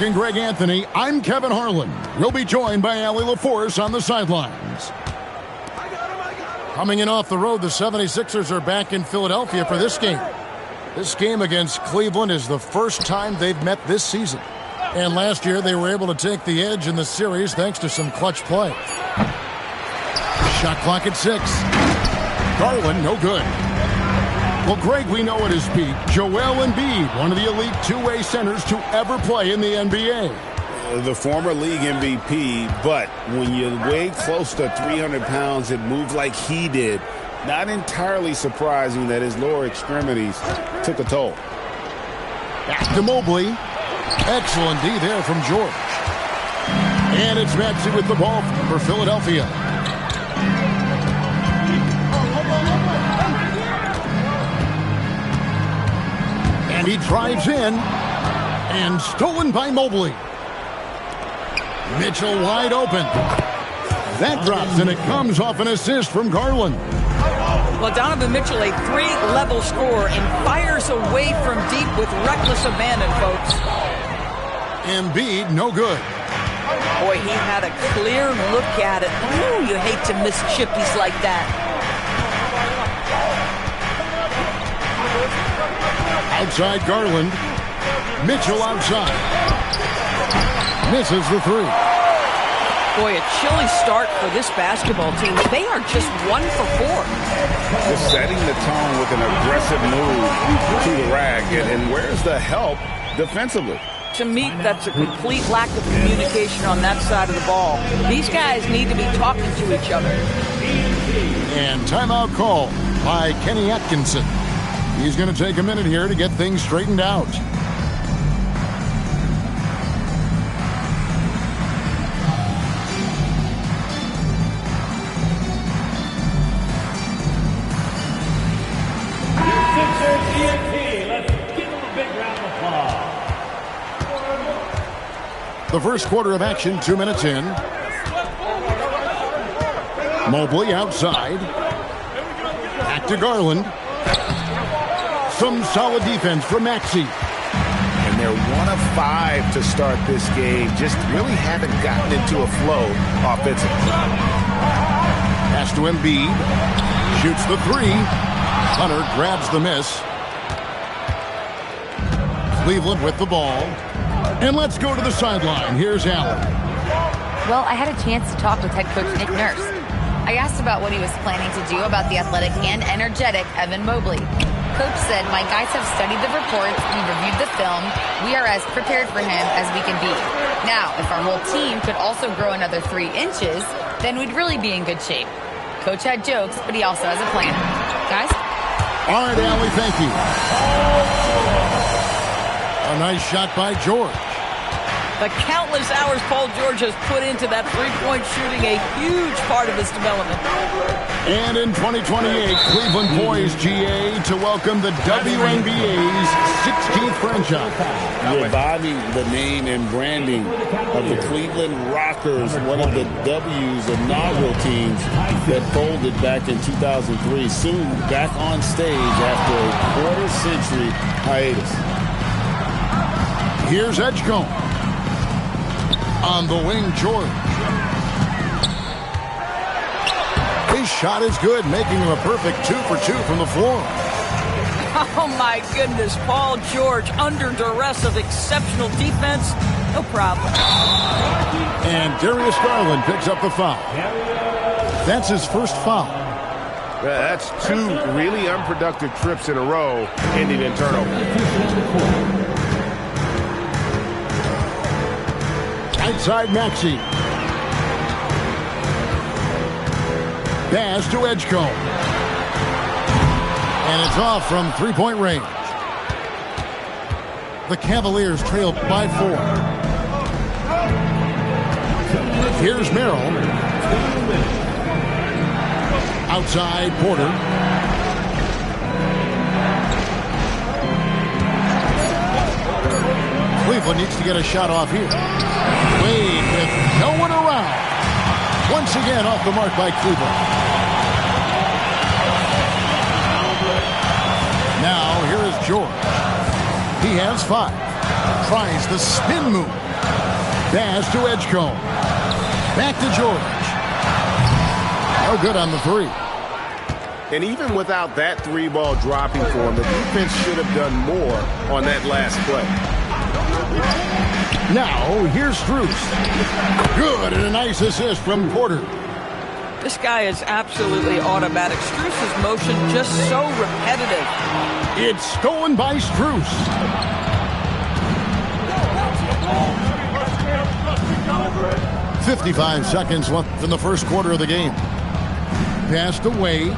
And Greg Anthony, I'm Kevin Harlan. We'll be joined by Allie LaForce on the sidelines. Coming in off the road, the 76ers are back in Philadelphia for this game. This game against Cleveland is the first time they've met this season. And last year, they were able to take the edge in the series thanks to some clutch play. Shot clock at 6. Garland, no good. Well, Greg, we know at his peak, Joel Embiid, one of the elite two-way centers to ever play in the NBA. The former league MVP, but when you weigh close to 300 pounds and move like he did, not entirely surprising that his lower extremities took a toll. Back to Mobley. Excellent D there from George. And it's Maxey with the ball for Philadelphia. And he drives in, and stolen by Mobley. Mitchell wide open. That drops, and it comes off an assist from Garland. Well, Donovan Mitchell, a three-level scorer, and fires away from deep with reckless abandon, folks. Embiid, no good. Boy, he had a clear look at it. Ooh, you hate to miss chippies like that. Outside Garland. Mitchell outside. Misses the three. Boy, a chilly start for this basketball team. They are just 1 for 4. Just setting the tone with an aggressive move to the rack. And where's the help defensively? To me, that's a complete lack of communication on that side of the ball. These guys need to be talking to each other. And timeout call by Kenny Atkinson. He's going to take a minute here to get things straightened out. The first quarter of action, 2 minutes in. Mobley outside. Back to Garland. Some solid defense from Maxey. And they're 1 of 5 to start this game. Just really haven't gotten into a flow offensively. Pass to Embiid. Shoots the three. Hunter grabs the miss. Cleveland with the ball. And let's go to the sideline. Here's Allen. Well, I had a chance to talk with head coach Nick Nurse. I asked about what he was planning to do about the athletic and energetic Evan Mobley. Coach said, my guys have studied the reports, we've reviewed the film, we are as prepared for him as we can be. Now, if our whole team could also grow another 3 inches, then we'd really be in good shape. Coach had jokes, but he also has a plan. Guys? All right, Allie, thank you. A nice shot by George. The countless hours Paul George has put into that three-point shooting, a huge part of his development. And in 2028, Cleveland poised, GA, to welcome the WNBA's 16th franchise. Reviving the name and branding of the Cleveland Rockers, one of the W's inaugural teams that folded back in 2003. Soon back on stage after a quarter-century hiatus. Here's Edgecombe. On the wing, George. His shot is good, making him a perfect 2 for 2 from the floor. Oh, my goodness. Paul George under duress of exceptional defense. No problem. And Darius Garland picks up the foul. That's his first foul. That's 2 really unproductive trips in a row, ending in turnover. Outside Maxey. Pass to Edgecombe. And it's off from three-point range. The Cavaliers trail by 4. Here's Merrill. Outside Porter. Cleveland needs to get a shot off here. Wade with no one around. Once again off the mark by Cleveland. Now here is George. He has 5. Tries the spin move. Pass to Edgecombe. Back to George. No good on the three. And even without that three ball dropping for him, the defense should have done more on that last play. Now, here's Strus. Good, and a nice assist from Porter. This guy is absolutely automatic. Strus's motion just so repetitive. It's stolen by Strus. "55 seconds left in the first quarter of the game. Pass to Wade.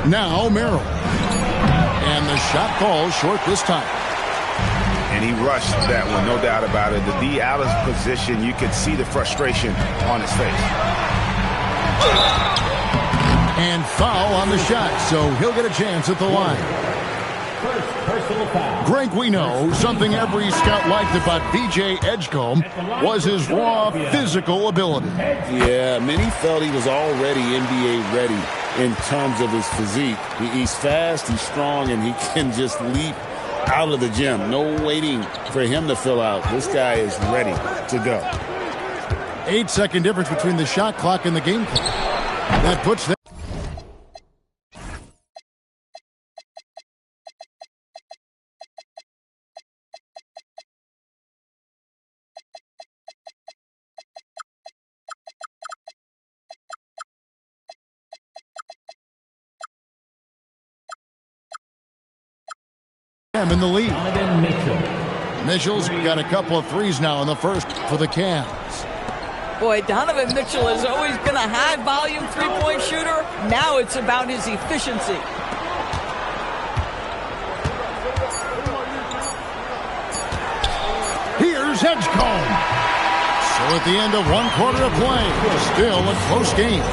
Now Merrill. And the shot falls short this time. And he rushed that one, no doubt about it. The D out of position, you could see the frustration on his face. And foul on the shot, so he'll get a chance at the line. Greg, we know something every scout liked about B.J. Edgecombe was his raw physical ability. Yeah, many felt he was already NBA ready in terms of his physique. He's fast, he's strong, and he can just leap out of the gym. No waiting for him to fill out. This guy is ready to go. 8-second difference between the shot clock and the game clock. That puts them. In the lead. Mitchell's got a couple of threes now in the first for the Cavs. Boy, Donovan Mitchell has always been a high-volume three-point shooter. Now it's about his efficiency. Here's Edgecombe. So at the end of one quarter of play, still a close game.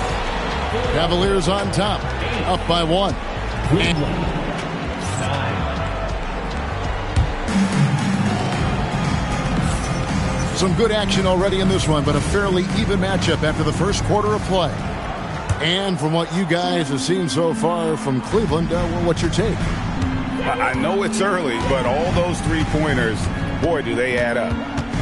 Cavaliers on top, up by one. Some good action already in this one, but a fairly even matchup after the first quarter of play. And from what you guys have seen so far from Cleveland, what's your take? I know it's early, but all those three-pointers, boy, do they add up.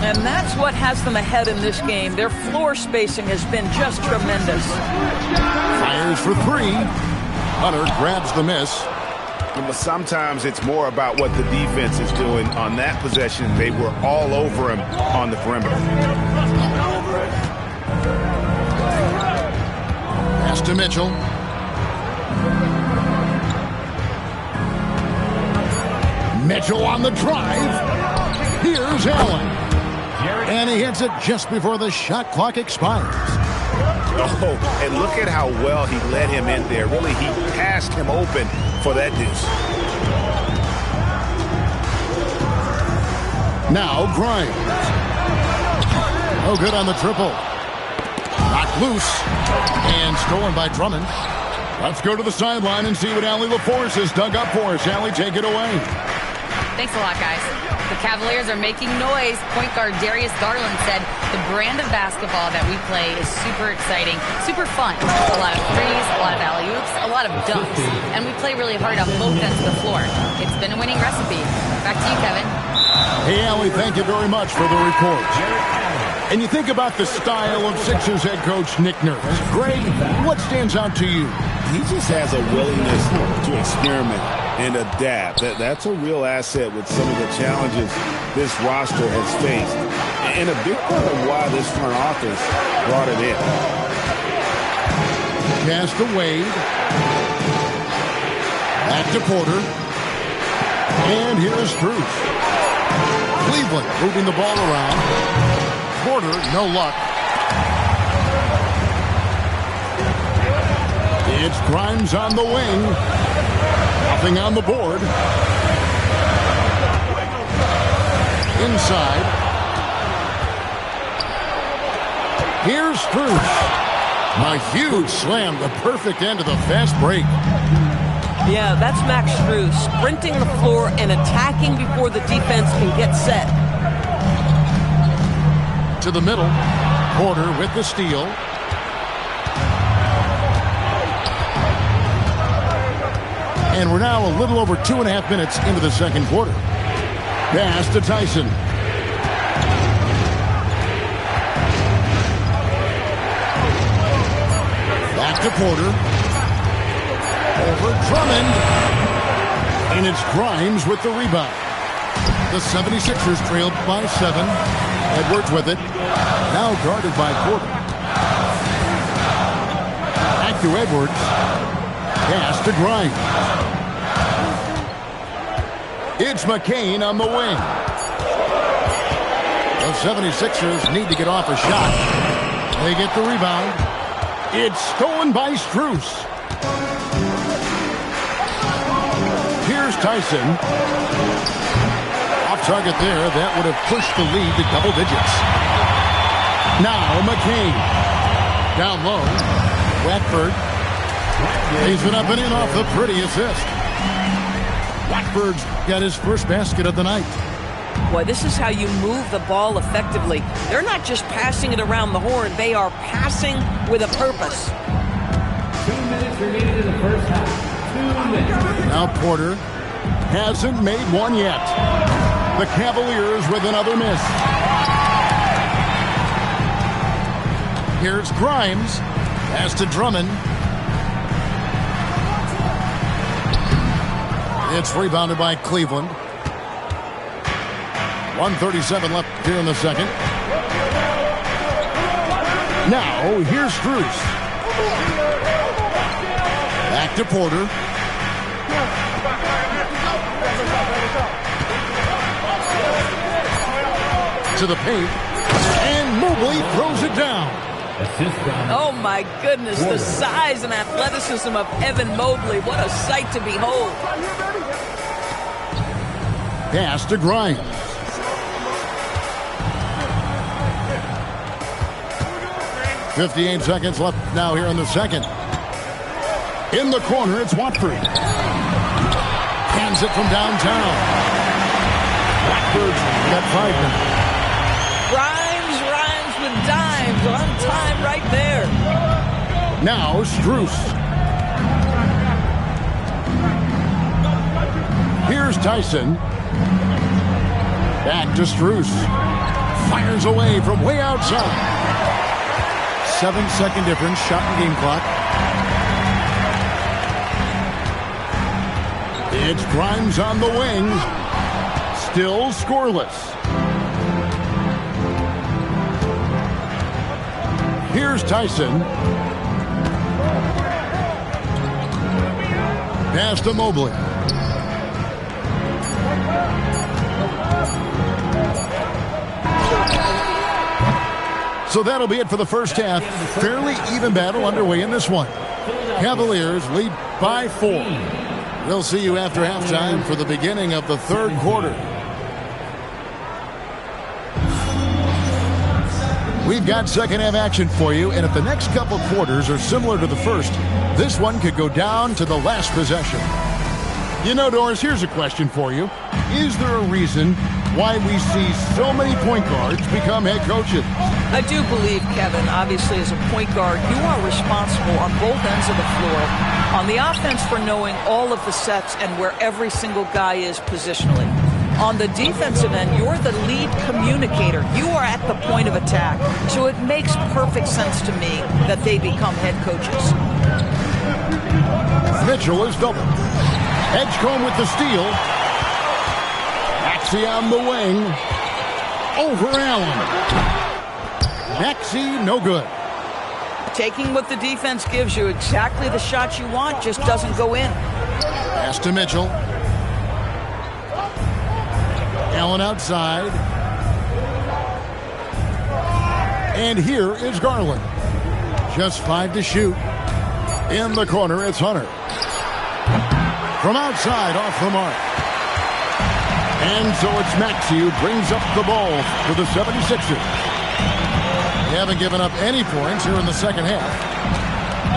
And that's what has them ahead in this game. Their floor spacing has been just tremendous. Fires for three. Hunter grabs the miss. But sometimes it's more about what the defense is doing on that possession. They were all over him on the perimeter. Pass to Mitchell. Mitchell on the drive. Here's Allen. And he hits it just before the shot clock expires. Oh, and look at how well he led him in there. Really, he passed him open for that deuce. Now Grimes. No good on the triple. Knocked loose. And stolen by Drummond. Let's go to the sideline and see what Allie LaForce has dug up for us. Allie, take it away. Thanks a lot, guys. The Cavaliers are making noise. Point guard Darius Garland said the brand of basketball that we play is super exciting, super fun. A lot of threes, a lot of alley-oops, a lot of dunks. And we play really hard on both ends of the floor. It's been a winning recipe. Back to you, Kevin. Hey, Allie, thank you very much for the report. And you think about the style of Sixers head coach Nick Nurse. Greg, what stands out to you? He just has a willingness to experiment and adapt. That's a real asset with some of the challenges this roster has faced. And a big part of why this front office brought it in. Pass to Wade. Back to Porter. And here's Strus. Cleveland moving the ball around. Porter, no luck. It's Grimes on the wing. Nothing on the board. Inside. Here's Strus. A huge slam, the perfect end of the fast break. Yeah, that's Max Strus, sprinting the floor and attacking before the defense can get set. To the middle. Porter with the steal. And we're now a little over 2.5 minutes into the second quarter. Pass to Tyson. Back to Porter. Over Drummond. And it's Grimes with the rebound. The 76ers trailed by 7. Edwards with it. Now guarded by Porter. Back to Edwards. Pass to Grimes. It's McCain on the wing. The 76ers need to get off a shot. They get the rebound. It's stolen by Strus. Here's Tyson. Off target there. That would have pushed the lead to double digits. Now McCain. Down low. Watford. He's been up and in off the pretty assist. Watford's got his first basket of the night. Boy, this is how you move the ball effectively. They're not just passing it around the horn. They are passing with a purpose. 2 minutes remaining in the first half. 2 minutes. Now Porter hasn't made one yet. The Cavaliers with another miss. Here's Grimes. Pass to Drummond. It's rebounded by Cleveland. 1:37 left here in the second. Now, here's Strus. Back to Porter. To the paint. And Mobley throws it down. Oh, my goodness. The size and athleticism of Evan Mobley. What a sight to behold. Pass to Grimes. .58 seconds left now here in the second. In the corner, it's Watford. Hands it from downtown. Watford's got 5 now. Grimes rhymes with dimes. On time right there. Now Strus. Here's Tyson. Back to Strus. Fires away from way outside. 7-second difference, shot and game clock. It's Grimes on the wing. Still scoreless. Here's Tyson. Pass to Mobley. So that'll be it for the first half. Fairly even battle underway in this one. Cavaliers lead by 4. We'll see you after halftime for the beginning of the third quarter. We've got second half action for you, and if the next couple quarters are similar to the first, this one could go down to the last possession. You know, Doris, here's a question for you. Is there a reason why we see so many point guards become head coaches? I do believe, Kevin, obviously as a point guard, you are responsible on both ends of the floor. On the offense for knowing all of the sets and where every single guy is positionally. On the defensive end, you're the lead communicator. You are at the point of attack. So it makes perfect sense to me that they become head coaches. Mitchell is double. Edgecombe with the steal. Maxey on the wing. Over Allen. Maxey, no good. Taking what the defense gives you, exactly the shot you want, just doesn't go in. Pass to Mitchell. Allen outside. And here is Garland. Just 5 to shoot. In the corner, it's Hunter. From outside, off the mark. And so it's Maxey who brings up the ball for the 76ers. They haven't given up any points here in the second half.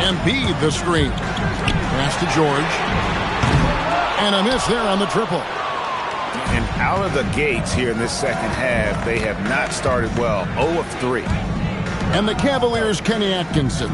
Embiid the screen. Pass to George. And a miss there on the triple. And out of the gates here in this second half, they have not started well. 0 of 3. And the Cavaliers' Kenny Atkinson.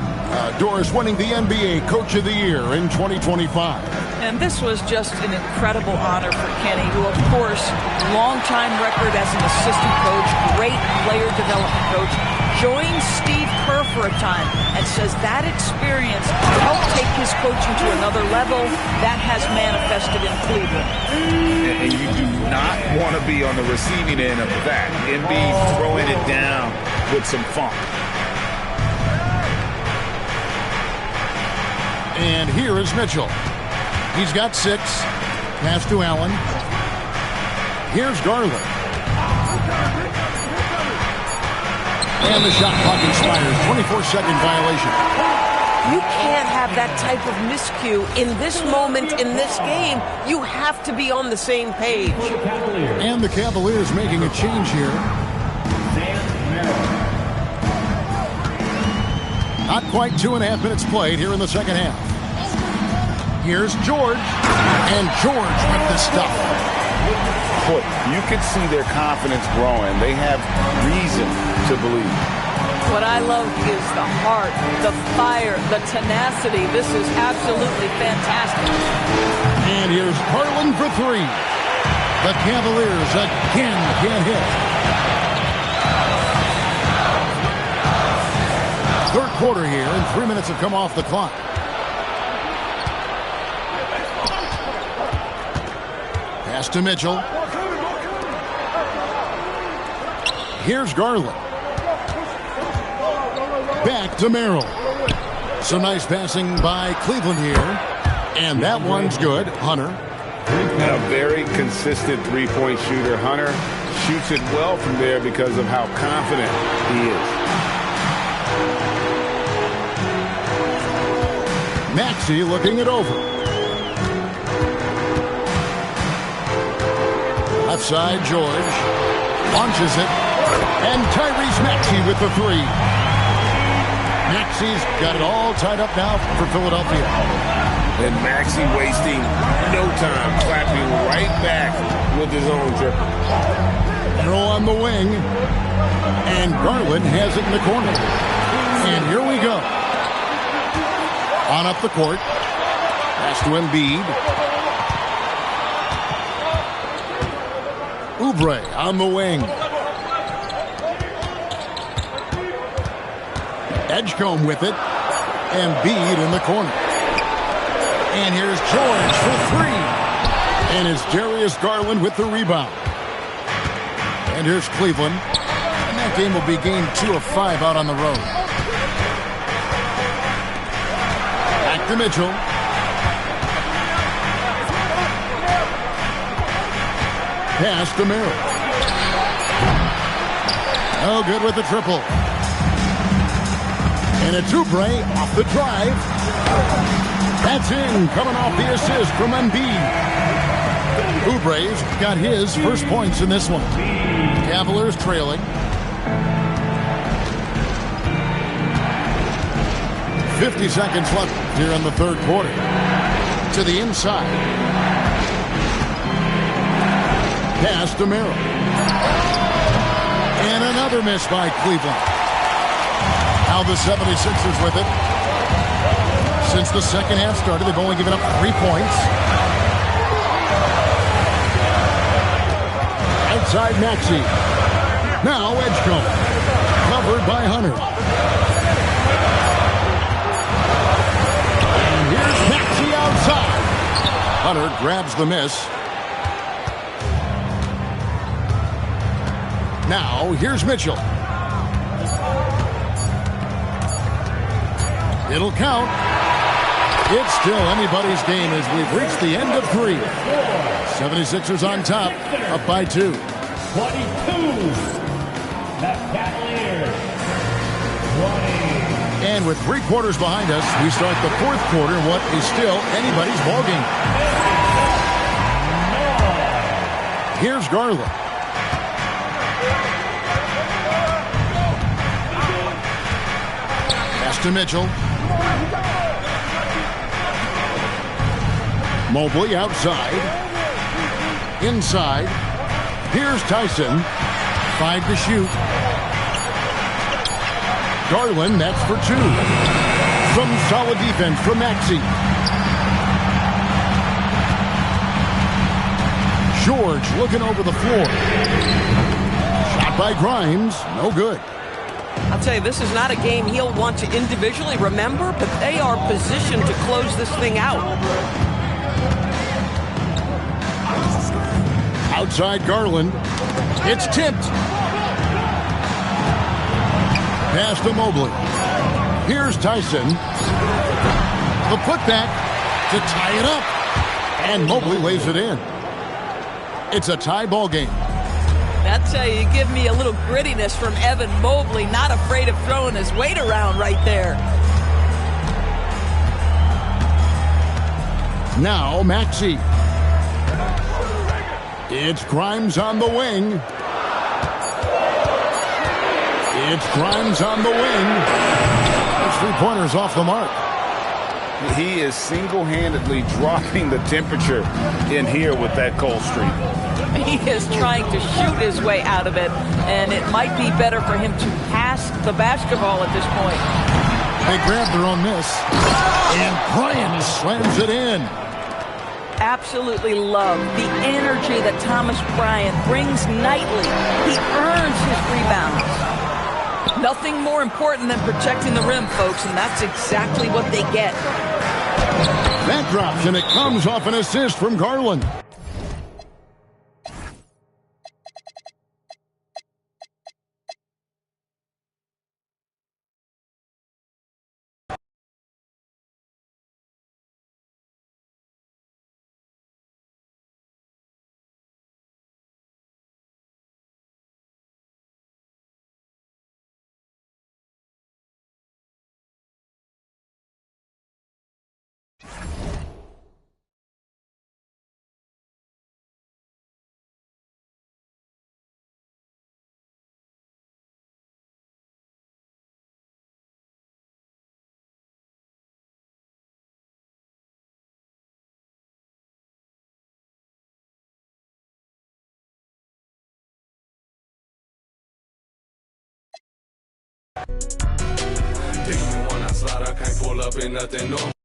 Doris winning the NBA Coach of the Year in 2025. And this was just an incredible honor for Kenny, who, of course, long-time record as an assistant coach, great player development coach, joined Steve Kerr for a time and says that experience helped take his coaching to another level. That has manifested in Cleveland. And you do not want to be on the receiving end of that. Embiid throwing it down with some funk. And here is Mitchell. He's got 6. Pass to Allen. Here's Garland. And the shot clock expires. 24-second violation. You can't have that type of miscue in this moment, in this game. You have to be on the same page. And the Cavaliers making a change here. Not quite 2.5 minutes played here in the second half. Here's George. And George with the stuff. Boy, you can see their confidence growing. They have reason to believe. What I love is the heart, the fire, the tenacity. This is absolutely fantastic. And here's Garland for 3. The Cavaliers again can't hit. Third quarter here, and 3 minutes have come off the clock. Pass to Mitchell. Here's Garland. Back to Merrill. Some nice passing by Cleveland here. And that one's good. Hunter. A very consistent three-point shooter. Hunter shoots it well from there because of how confident he is. Maxey looking it over. Left side, George. Launches it. And Tyrese Maxey with the 3. Maxey's got it all tied up now for Philadelphia. And Maxey wasting no time, clapping right back with his own triple. Throw on the wing. And Garland has it in the corner. And here we go. On up the court. Pass to Embiid. Oubre on the wing. Edgecombe with it. Embiid in the corner. And here's George for 3. And it's Darius Garland with the rebound. And here's Cleveland. And that game will be game 2 of 5 out on the road. Back to Mitchell. Pass to Merrill. Oh, good with the triple. And it's Oubre off the drive. That's in, coming off the assist from Embiid. Oubre's got his first points in this one. Cavaliers trailing. 50 seconds left here in the third quarter. To the inside. Pass to Merrill. And another miss by Cleveland. Now the 76ers with it. Since the second half started, they've only given up 3 points. Outside Maxey. Now Edgecombe. Covered by Hunter. And here's Maxey outside. Hunter grabs the miss. Now here's Mitchell. It'll count. It's still anybody's game as we've reached the end of 3. 76ers on top, up by 2. 22. The Cavaliers. 20. And with 3 quarters behind us, we start the fourth quarter in what is still anybody's ballgame. Here's Garland. Pass to Mitchell. Mobley outside. Inside. Here's Tyson. 5 to shoot. Garland, that's for 2. Some solid defense from Maxey. George looking over the floor. Shot by Grimes. No good. I'll tell you, this is not a game he'll want to individually remember, but they are positioned to close this thing out. Outside Garland. It's tipped. Pass to Mobley. Here's Tyson. The putback to tie it up. And Mobley lays it in. It's a tie ball game. That's how you give me a little grittiness from Evan Mobley. Not afraid of throwing his weight around right there. Now Maxey. It's Grimes on the wing. It's Grimes on the wing. It's 3-pointers off the mark. He is single-handedly dropping the temperature in here with that cold streak. He is trying to shoot his way out of it, and it might be better for him to pass the basketball at this point. They grab their own miss, and Bryant slams it in. Absolutely love the energy that Thomas Bryant brings nightly. He earns his rebounds. Nothing more important than protecting the rim, folks, and that's exactly what they get. That drops, and it comes off an assist from Garland. When I slide, I can't pull up in nothing, no.